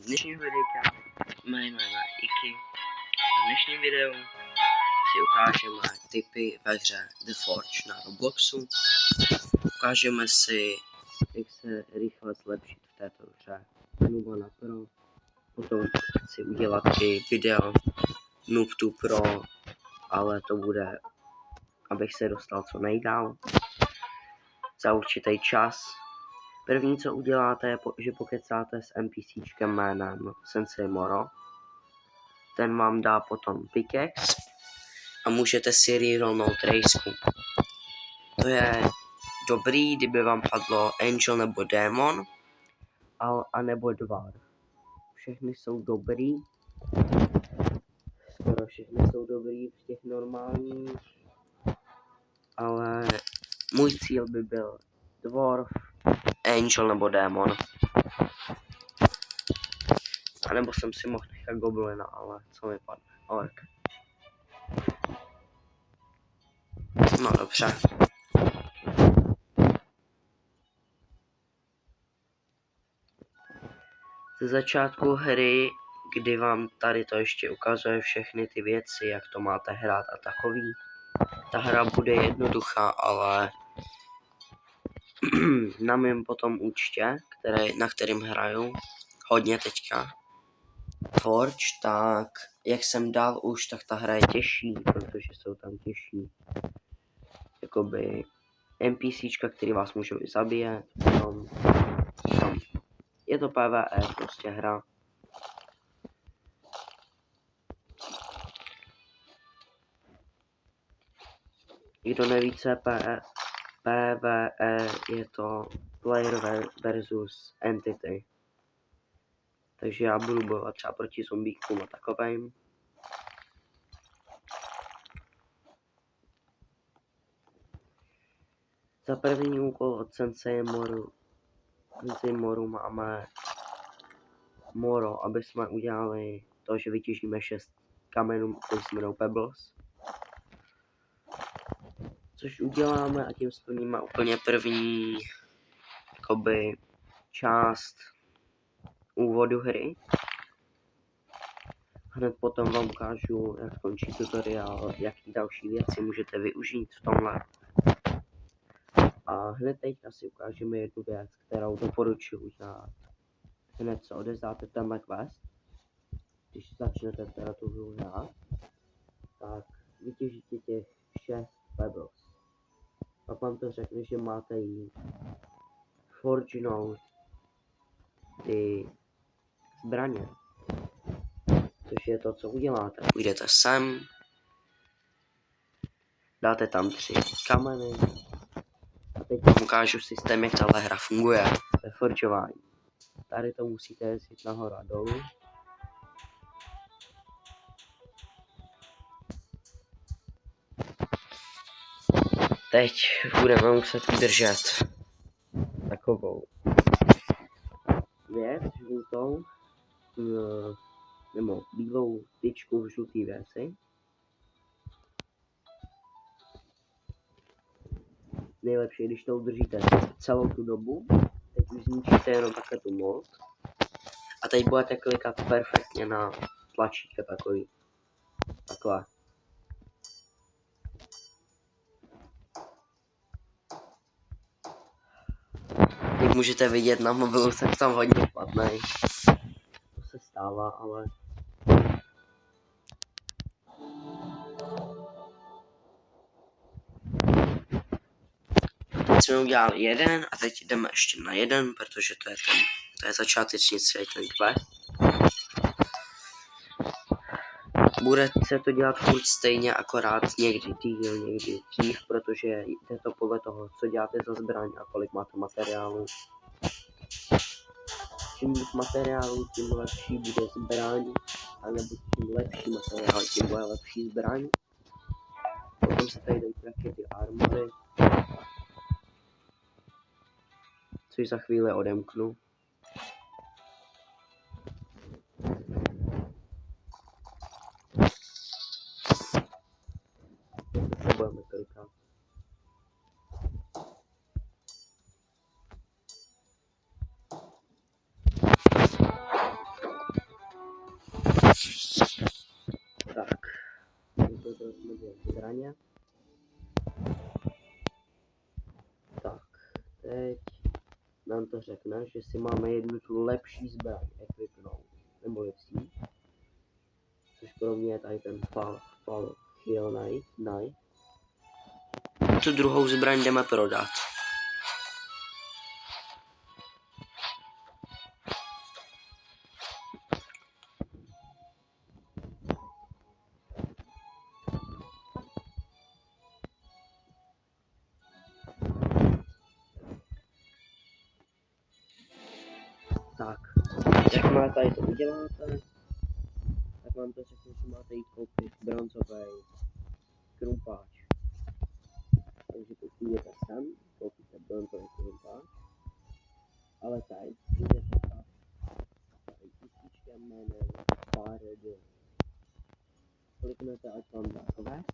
dnešního videa. Mé jméno je Iky. V dnešním videu si ukážeme tipy ve hře The Forge na Robloxu. Ukážeme si, jak se rychle zlepšit v této hře Nooba na Pro. Potom chci udělat i video Noob to Pro, ale to bude, abych se dostal co nejdál za určitý čas. První, co uděláte, je, že pokecáte s NPCčkem jménem Sensei Moro. Ten vám dá potom pickaxe a můžete si rerollnout rejsku. To je dobrý, kdyby vám padlo Angel nebo Démon, a nebo Dwarf. Všechny jsou dobrý. Skoro všechny jsou dobrý v těch normálních. Ale můj cíl by byl Dwarf, Angel nebo Démon. A nebo jsem si mohl nechat Goblina, ale co mi padne? Ork. No dobře. Ze začátku hry, kdy vám tady to ještě ukazuje všechny ty věci, jak to máte hrát a takový. Ta hra bude jednoduchá, ale na mém potom účtě, na kterým hraju hodně teďka Forge, tak jak jsem dal už, tak ta hra je těžší, protože jsou tam těžší jakoby NPCčka, který vás můžou i zabíjet. Je to PvE prostě hra. Kdo neví, co je PvE, je to player versus entity. Takže já budu bojovat třeba proti zombíkům a takovým. Za první úkol od Sensei Moru máme Moro, aby jsme udělali to, že vytěžíme 6 kamenů, který se jmenou Pebbles. Což uděláme a tím splníme úplně první jakoby část úvodu hry. Hned potom vám ukážu, jak končí tutoriál, jaký další věci můžete využít v tomhle. A hned teď asi ukážeme jednu věc, kterou doporučuji udělat. Hned co odezdáte tenhle quest, když začnete teda tu hru hrát, tak vytěžíte těch 6 pebbles. Pak vám to řekne, že máte jít forgenout ty zbraně. Což je to, co uděláte. Půjdete sem, dáte tam 3 kameny a teď vám ukážu systém, jak tahle hra funguje ve forgování. Tady to musíte jezdit nahoru a dolů. Teď budeme muset udržet takovou věc žlutou, nebo bílou tyčku v žlutý věci. Nejlepší, když to udržíte celou tu dobu, teď už zničíte jenom takhle tu moc. A teď budete klikat perfektně na tlačítka takový. Takhle. Jak můžete vidět, na mobilu jsem tam hodně špatnej. To se stává, ale... Teď jsme udělali jeden a teď jdeme ještě na jeden, protože to je začátečný celý ten quest. Bude se to dělat furt stejně, akorát někdy díl, někdy dřív, protože jde to podle toho, co děláte za zbraň a kolik máte materiálu. Čím víc materiálu, tím lepší bude zbraň, anebo čím lepší materiál, tím bude lepší zbraň. Potom se tady dají rakety armory, což za chvíli odemknu. Se budeme klikat. Vybrali jsme dvě zbraně. Tak, teď nám to řekne, že si máme jednu tu lepší zbraň equipnout, nebo lepší. Což pro mě je tady ten Fall Hill Knight. Tu druhou zbraň jdeme prodat. Tak, jakmile tady to uděláte, tak vám to řekne, že máte jít koupit bronzový krumpáč. Takže teď jdete sem, koupíte bronzový krumpáč, ale tady jdete tak, tady tisíčkem jménem Paradise. Kliknete, ať vám dá quest,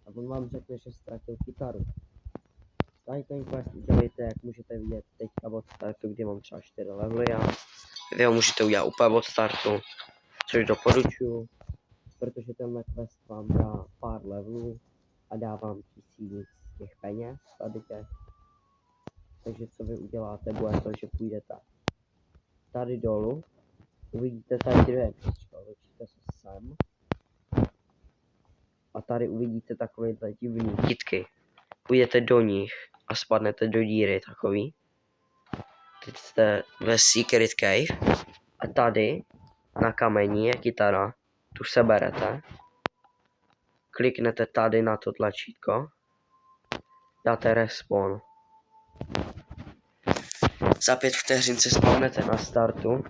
a on vám řekne, že ztratil kytaru. Tady ten quest udělejte, jak můžete vidět teďka od startu, kdy mám třeba 4 levely a vy ho můžete udělat úplně od startu, což doporučuji, protože tenhle quest vám dá pár levelů a dá vám 1000 těch peněz tady těch. Takže co vy uděláte, bude to, že půjdete tady dolů, uvidíte tady dvě místečka, otočíte se sem a tady uvidíte takové divné kytky. Půjdete do nich a spadnete do díry takový. Teď jste ve Secret Cave a tady na kameni je kytara, tu seberete, kliknete tady na to tlačítko, dáte respawn. Za 5 vteřin se spawnete na startu,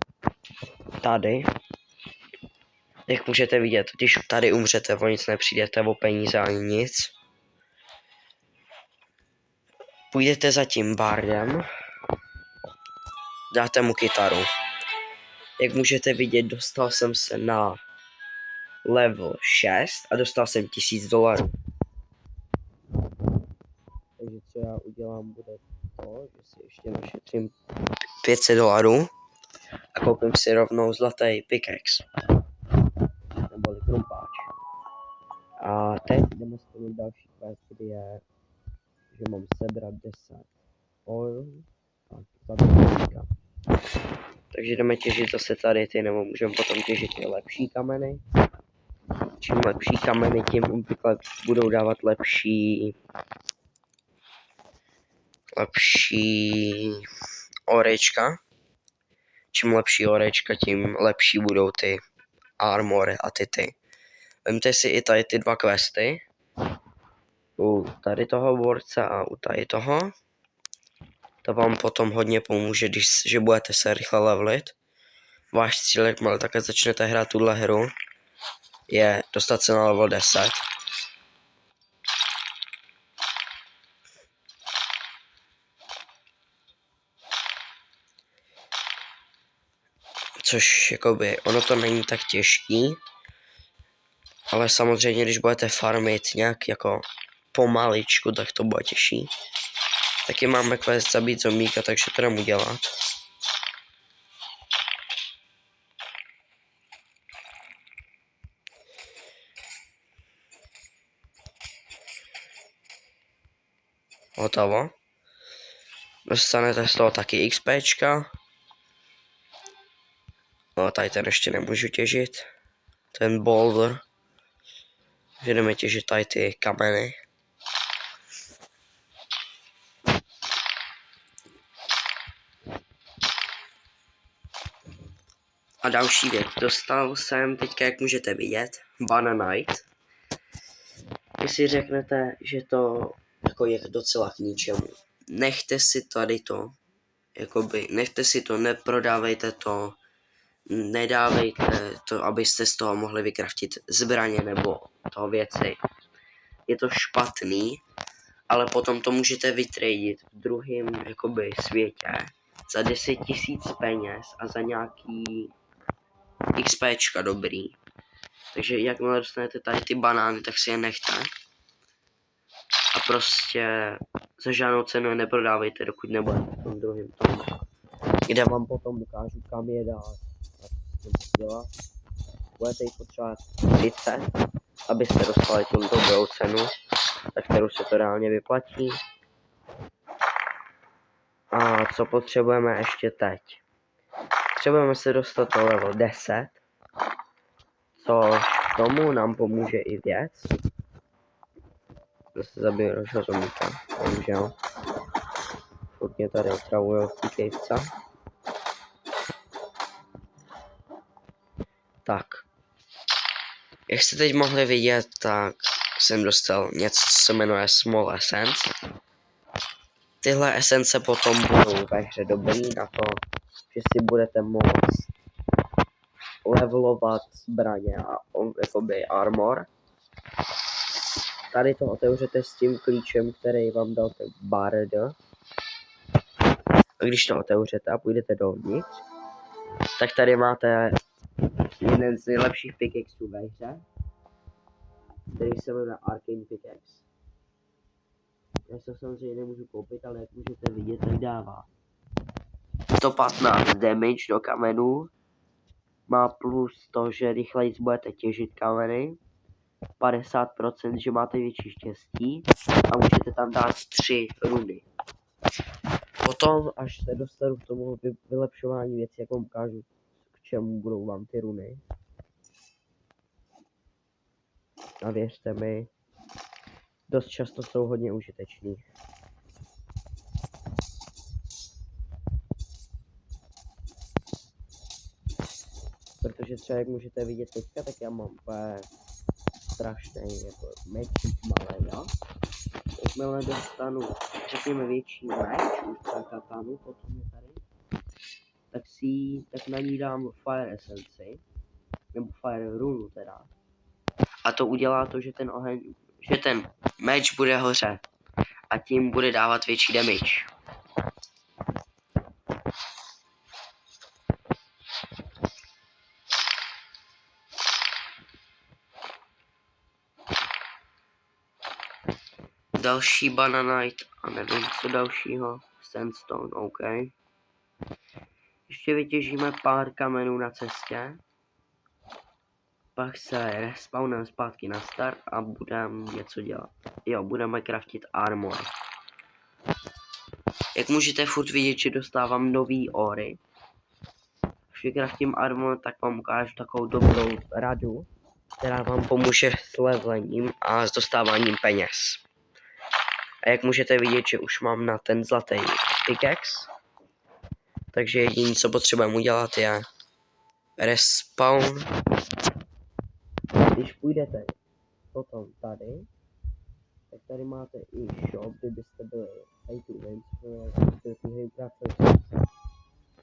tady. Jak můžete vidět, když tady umřete, o nic nepřijdete, o peníze ani nic. Půjdete za tím bardem, dáte mu kytaru. Jak můžete vidět, dostal jsem se na level 6 a dostal jsem $1000. Takže co já udělám, bude to, že si ještě našetřím $500 a koupím si rovnou zlatý pickaxe. Neboli krumpáč. A teď jdeme splnit další quest, kdy je, že mám sebrat 10 oil a zabít. Takže jdeme těžit zase tady ty, nebo můžeme potom těžit ty lepší kameny. Čím lepší kameny, tím obvykle budou dávat lepší orečka. Čím lepší orečka, tím lepší budou ty armory a ty. Vemte si i tady ty dva questy. U tady toho borce a u tady toho. To vám potom hodně pomůže, že budete se rychle levelit. Váš cíl, jakmile také začnete hrát tuhle hru, je dostat se na level 10. Což jakoby, ono to není tak těžký, ale samozřejmě, když budete farmit nějak jako pomaličku, tak to bude těžší. Taky máme quest zabít zombíka, takže to jdem udělat. Hotovo. Dostanete z toho taky XPčka. No, tady ten ještě nemůžu těžit. Ten boulder. Jdeme těžit tady ty kameny. A další věc. Dostal jsem teďka, jak můžete vidět, Bananite. Vy si řeknete, že to jako je docela k ničemu. Nechte si tady to. Jakoby, nechte si to, neprodávejte to. Nedávejte to, abyste z toho mohli vykraftit zbraně nebo toho věci. Je to špatný, ale potom to můžete vytradit v druhém jakoby světě za 10 000 peněz a za nějaký XPčka dobrý. Takže jakmile dostanete tady ty banány, tak si je nechte. A prostě za žádnou cenu je neprodávejte, dokud nebudete v tom druhém tomu. Kde vám potom ukážu, kam je dát. Dělat. Budete jich potřebovat 30 abyste dostali tu dobrou cenu, za kterou se to reálně vyplatí. A co potřebujeme ještě teď? Potřebujeme se dostat do level 10, což tomu nám pomůže i věc. Zase zabiju rožozomíka, bohužel. Furt mě tady otravujou v týkejvce. Tak. Jak jste teď mohli vidět, tak jsem dostal něco, co se jmenuje Small Essence. Tyhle esence potom budou ve hře dobrý na to, že si budete moct levelovat zbraně a jakoby armor. Tady to otevřete s tím klíčem, který vám dal ten Bard. A když to otevřete a půjdete dovnitř, tak tady máte jeden z nejlepších pickaxů ve hře, který se jmenuje Arcane Pickaxe. Já se samozřejmě nemůžu koupit, ale jak můžete vidět, tak dává 115 damage do kamenů, má plus to, že rychleji budete těžit kameny, 50%, že máte větší štěstí a můžete tam dát 3 runy. Potom, až se dostanu k tomu vylepšování věcí, jak vám ukážu, k čemu budou vám ty runy. A věřte mi, dost často jsou hodně užitečný. Protože třeba jak můžete vidět teďka, tak já mám úplně strašný jako mečík malý, jo. Jakmile dostanu, řekněme, větší meč, už třeba katanu, potom je tady, tak na ní dám Fire Essence, nebo Fire Runu teda. A to udělá to, že ten meč bude hořet a tím bude dávat větší damage. Další Bananite a nevím co dalšího, Sandstone, OK. Ještě vytěžíme pár kamenů na cestě. Pak se respawneme zpátky na start a budeme něco dělat. Jo, budeme craftit armor. Jak můžete furt vidět, že dostávám nový ory. Když craftím armor, tak vám ukážu takovou dobrou radu, která vám pomůže s levelením a s dostáváním peněz. A jak můžete vidět, že už mám na ten zlatý pickaxe. Takže jediné, co potřebujeme udělat, je respawn. Když půjdete potom tady, tak tady máte i shop, kdybyste byli pay to win,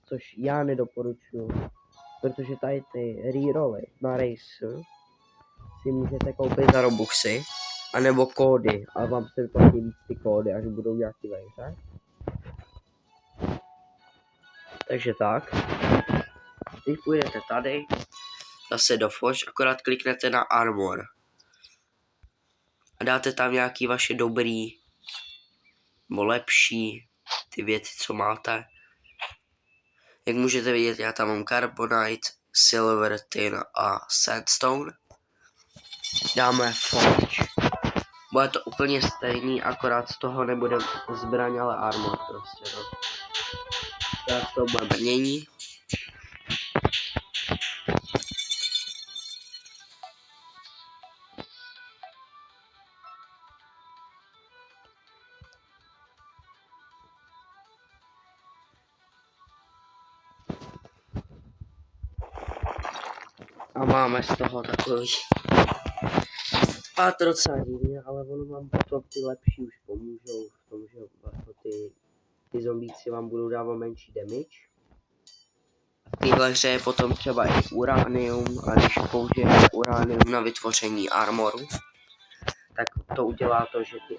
což já nedoporučuji, protože tady ty reroly na race si můžete koupit za robuxy, anebo kódy, a vám se vyplatí víc ty kódy, až budou nějaký ve hře. Takže tak. Když půjdete tady, zase do Forge, akorát kliknete na Armor. A dáte tam nějaký vaše dobrý, nebo lepší, ty věci, co máte. Jak můžete vidět, já tam mám Carbonite, Silver, Tin a Sandstone. Dáme Forge. Bude to úplně stejný, akorát z toho nebude zbraň, ale armor prostě, no. Akorát z toho bude brnění. A máme z toho takový pár docela divný, ale ono vám potom ty lepší už pomůžou v tom, že jako ty zombíci vám budou dávat menší damage. V téhle hře je potom třeba i uranium, a když použijete uranium na vytvoření armoru, tak to udělá to, že ty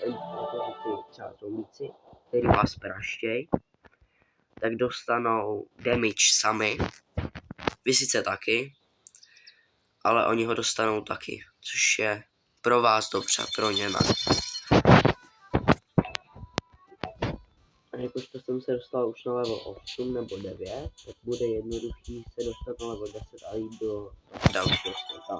třeba zombíci, který vás praštějí, tak dostanou damage sami. Vy sice taky, ale oni ho dostanou taky, což je pro vás dobře, pro ně ne. A jakožto jsem se dostal už na level 8 nebo 9, tak bude jednodušší se dostat na level 10 a jít do dalšího světa.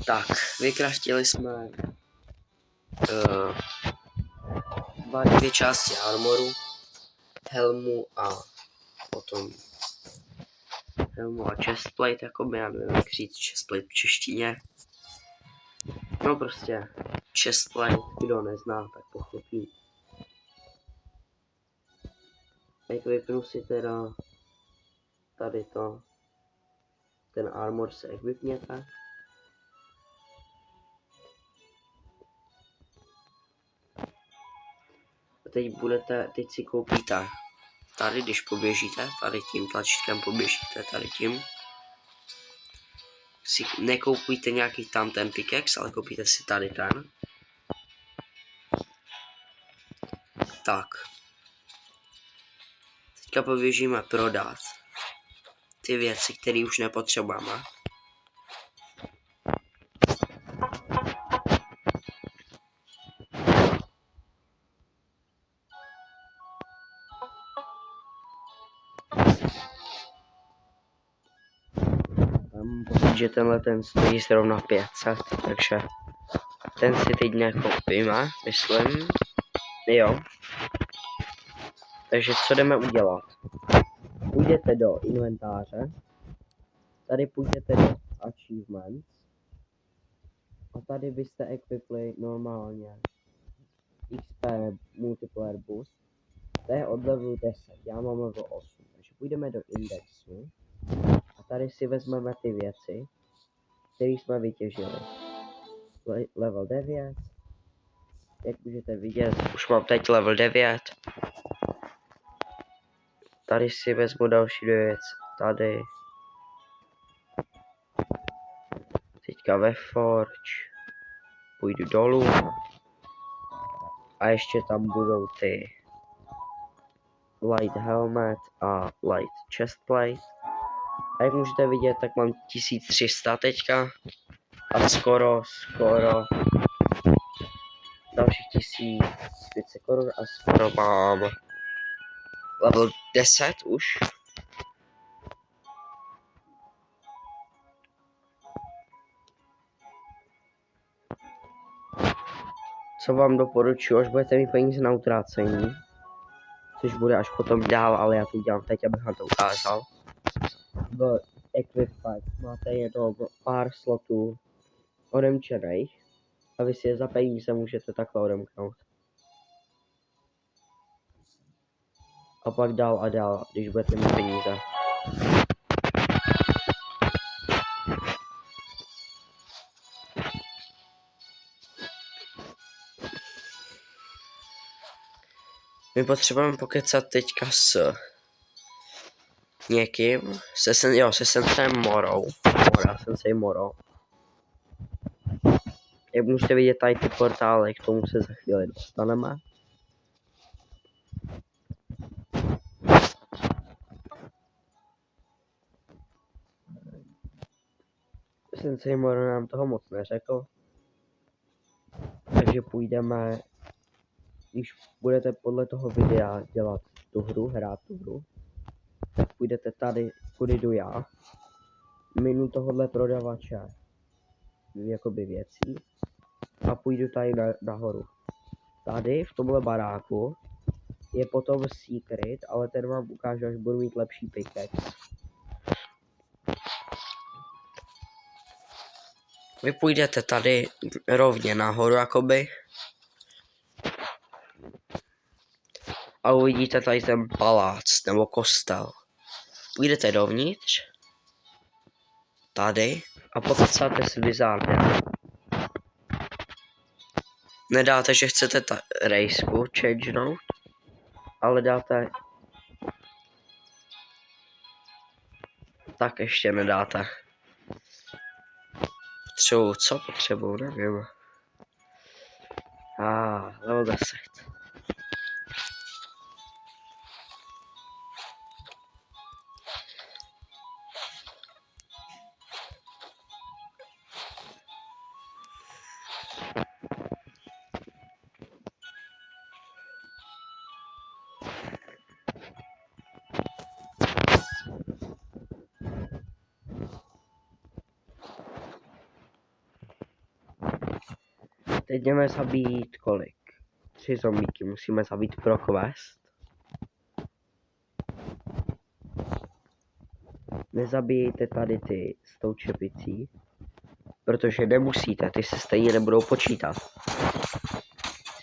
Tak, vykraftili jsme dvě části armoru, helmu a potom helmu a chestplate, jakoby, já nevím jak říct chestplate v češtině. No prostě chestplate, kdo nezná, tak pochopí. Jak vypnu si teda tady to, ten armor se equipněte. A teď si koupíte tady, když poběžíte, tady tím tlačítkem poběžíte, tady tím. Si nekoupíte nějaký tam ten pickaxe, ale koupíte si tady ten. Tak. Teďka poběžíme prodat ty věci, které už nepotřebujeme. Mám pocit, že tenhle ten stojí zrovna 500, takže ten si teď nekoupíme, myslím. Jo. Takže co jdeme udělat? Půjdete do inventáře, tady půjdete do achievements a tady byste equipli normálně XP multiplayer boost. To je od levelu 10, já mám level 8, takže půjdeme do indexu a tady si vezmeme ty věci, které jsme vytěžili. Level 9, jak můžete vidět, už mám teď level 9. Tady si vezmu další věc, tady. Teďka ve Forge, půjdu dolů a ještě tam budou ty light helmet a light chestplate. A jak můžete vidět, tak mám 1300 teďka a skoro dalších 1500 korun a skoro mám level 10 už. Co vám doporučuji, až budete mít peníze na utrácení, což bude až potom dál, ale já to udělám teď, abych vám to ukázal. V Equip Pack máte jenom pár slotů odemčených a vy si je za peníze můžete takhle odemknout. A pak dál a dál, když budete mít peníze. My potřebujeme pokecat teďka s někým, se Sensei Morou. Sensei Moro. Jak můžete vidět tady ty portály, k tomu se za chvíli dostaneme. Sensei Moro nám toho moc neřekl. Takže půjdeme, když budete podle toho videa dělat tu hru, hrát tu hru, tak půjdete tady, kudy jdu já. Minu tohohle prodavače jakoby věcí a půjdu tady nahoru. Tady v tomhle baráku je potom secret, ale ten vám ukážu, až budu mít lepší pickaxe. Vy půjdete tady rovně nahoru jakoby a uvidíte tady ten palác nebo kostel. Půjdete dovnitř, tady a pokecáte s wizardem. Nedáte, že chcete rejsku changenout, ale dáte... Tak ještě nedáte. Potřebuju, nevím. Level 10. Teď jdeme zabít kolik? 3 zombíky musíme zabít pro quest. Nezabijejte tady ty s tou čepicí, protože nemusíte, ty se stejně nebudou počítat.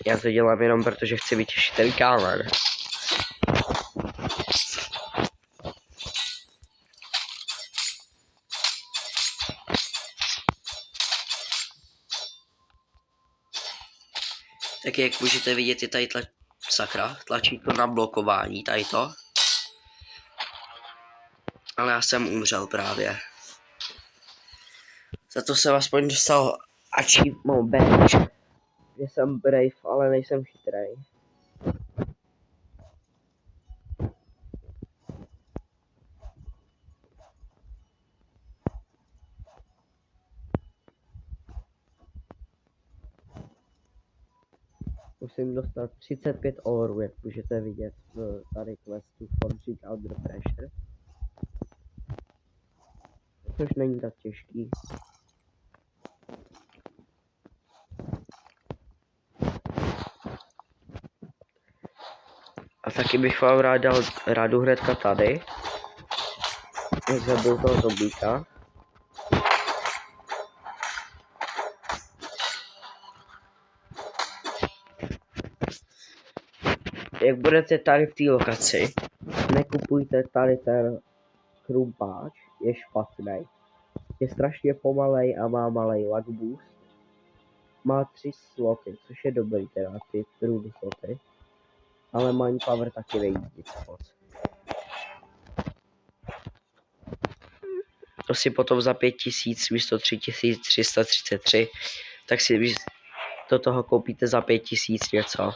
Já to dělám jenom protože chci vytěšit ten kámen. Tak jak můžete vidět, je tady sakra, tlačítko na blokování, tady to. Ale já jsem umřel právě. Za to jsem aspoň dostal achievement badge. Že jsem brave, ale nejsem chytrej. Musím dostat 35 orů, jak můžete vidět v tady questu Forging Under Pressure. Což není tak těžký. A taky bych vám rád dal radu hnedka tady. Jak zabil toho zombíka. Jak budete tady v té lokaci, nekupujte tady ten krumpáč, je špatný. Je strašně pomalej a má malej lag boost. Má 3 sloty, což je dobrý teda, 3 rune sloty. Ale mind power taky není nic moc. To si potom za 5000 místo 3333, tak si do toho koupíte za 5000 něco.